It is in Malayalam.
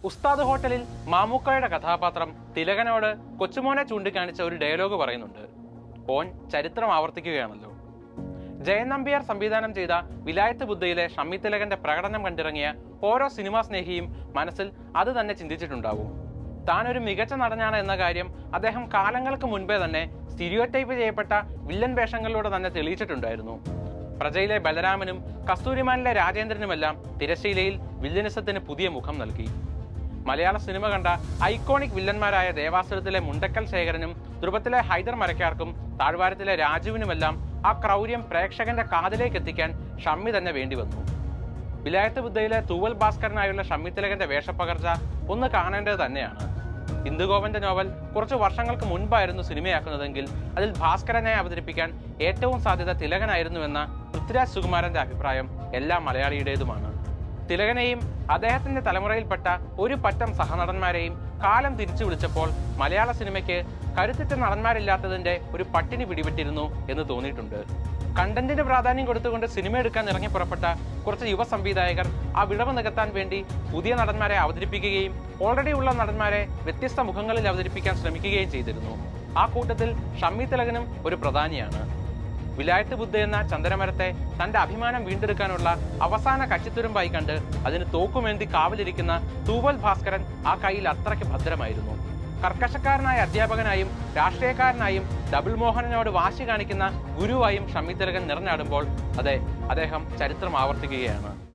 ഉസ്താദ് ഹോട്ടലിൽ മാമുക്കോയുടെ കഥാപാത്രം തിലകനോട് കൊച്ചുമോനെ ചൂണ്ടിക്കാണിച്ച ഒരു ഡയലോഗ് പറയുന്നുണ്ട്. ഓൻ ചരിത്രം ആവർത്തിക്കുകയാണല്ലോ. ജയൻ നമ്പ്യാർ സംവിധാനം ചെയ്ത വിലായത്ത് ബുദ്ധയിലെ ഷമ്മി തിലകന്റെ പ്രകടനം കണ്ടിറങ്ങിയ ഓരോ സിനിമാ സ്നേഹിയും മനസ്സിൽ അത് തന്നെ ചിന്തിച്ചിട്ടുണ്ടാവും. താൻ ഒരു മികച്ച നടനാണ് എന്ന കാര്യം അദ്ദേഹം കാലങ്ങൾക്ക് മുൻപേ തന്നെ സ്റ്റീരിയോടൈപ്പ് ചെയ്യപ്പെട്ട വില്ലൻ വേഷങ്ങളിലൂടെ തന്നെ തെളിയിച്ചിട്ടുണ്ടായിരുന്നു. പ്രജയിലെ ബലരാമനും കസ്തൂരിമാനിലെ രാജേന്ദ്രനുമെല്ലാം തിരശ്ശീലയിൽ വില്ലനിസത്തിന് പുതിയ മുഖം നൽകി. മലയാള സിനിമ കണ്ട ഐക്കോണിക് വില്ലന്മാരായ ദേവാസുരത്തിലെ മുണ്ടക്കൽ ശേഖരനും ധ്രുവത്തിലെ ഹൈദർ മരക്കാർക്കും താഴ്വാരത്തിലെ രാജുവിനുമെല്ലാം ആ ക്രൗര്യം പ്രേക്ഷകന്റെ കാതിലേക്ക് എത്തിക്കാൻ ഷമ്മി തന്നെ വേണ്ടി വന്നു. വിലായത്ത് ബുദ്ധയിലെ തൂവൽ ഭാസ്കരനായുള്ള ഷമ്മി തിലകന്റെ വേഷപ്പകർച്ച ഒന്ന് കാണേണ്ടത് തന്നെയാണ്. ഇന്ദുഗോപന്റെ നോവൽ കുറച്ചു വർഷങ്ങൾക്ക് മുൻപായിരുന്നു സിനിമയാക്കുന്നതെങ്കിൽ അതിൽ ഭാസ്കരനെ അവതരിപ്പിക്കാൻ ഏറ്റവും സാധ്യത തിലകനായിരുന്നുവെന്ന പൃഥ്വിരാജ് സുകുമാരന്റെ അഭിപ്രായം എല്ലാ മലയാളിയുടേതുമാണ്. തിലകനെയും അദ്ദേഹത്തിന്റെ തലമുറയിൽപ്പെട്ട ഒരു പറ്റം സഹനടന്മാരെയും കാലം തിരിച്ചു വിളിച്ചപ്പോൾ മലയാള സിനിമയ്ക്ക് കരുത്തുറ്റ നടന്മാരില്ലാത്തതിന്റെ ഒരു പട്ടിണി പിടിപെട്ടിരുന്നു എന്ന് തോന്നിയിട്ടുണ്ട്. കണ്ടന്റിന് പ്രാധാന്യം കൊടുത്തുകൊണ്ട് സിനിമ എടുക്കാൻ ഇറങ്ങി പുറപ്പെട്ട കുറച്ച് യുവ സംവിധായകർ ആ വിടവ് നികത്താൻ വേണ്ടി പുതിയ നടന്മാരെ അവതരിപ്പിക്കുകയും ഓൾറെഡി ഉള്ള നടന്മാരെ വ്യത്യസ്ത മുഖങ്ങളിൽ അവതരിപ്പിക്കാൻ ശ്രമിക്കുകയും ചെയ്തിരുന്നു. ആ കൂട്ടത്തിൽ ഷമ്മി തിലകനും ഒരു പ്രധാനിയാണ്. വിലായത്ത് ബുദ്ധ എന്ന ചന്ദനമരത്തെ തന്റെ അഭിമാനം വീണ്ടെടുക്കാനുള്ള അവസാന കച്ചിത്തുരുമ്പായി കണ്ട് അതിന് തോക്കുമേന്തി കാവലിരിക്കുന്ന തൂവൽ ഭാസ്കരൻ ആ കയ്യിൽ അത്രയ്ക്ക് ഭദ്രമായിരുന്നു. കർക്കശക്കാരനായ അധ്യാപകനായും രാഷ്ട്രീയക്കാരനായും ഡബിൾ മോഹനനോട് വാശി കാണിക്കുന്ന ഗുരുവായും ഷമ്മി തിലകൻ നിറഞ്ഞാടുമ്പോൾ അതെ, അദ്ദേഹം ചരിത്രം ആവർത്തിക്കുകയാണ്.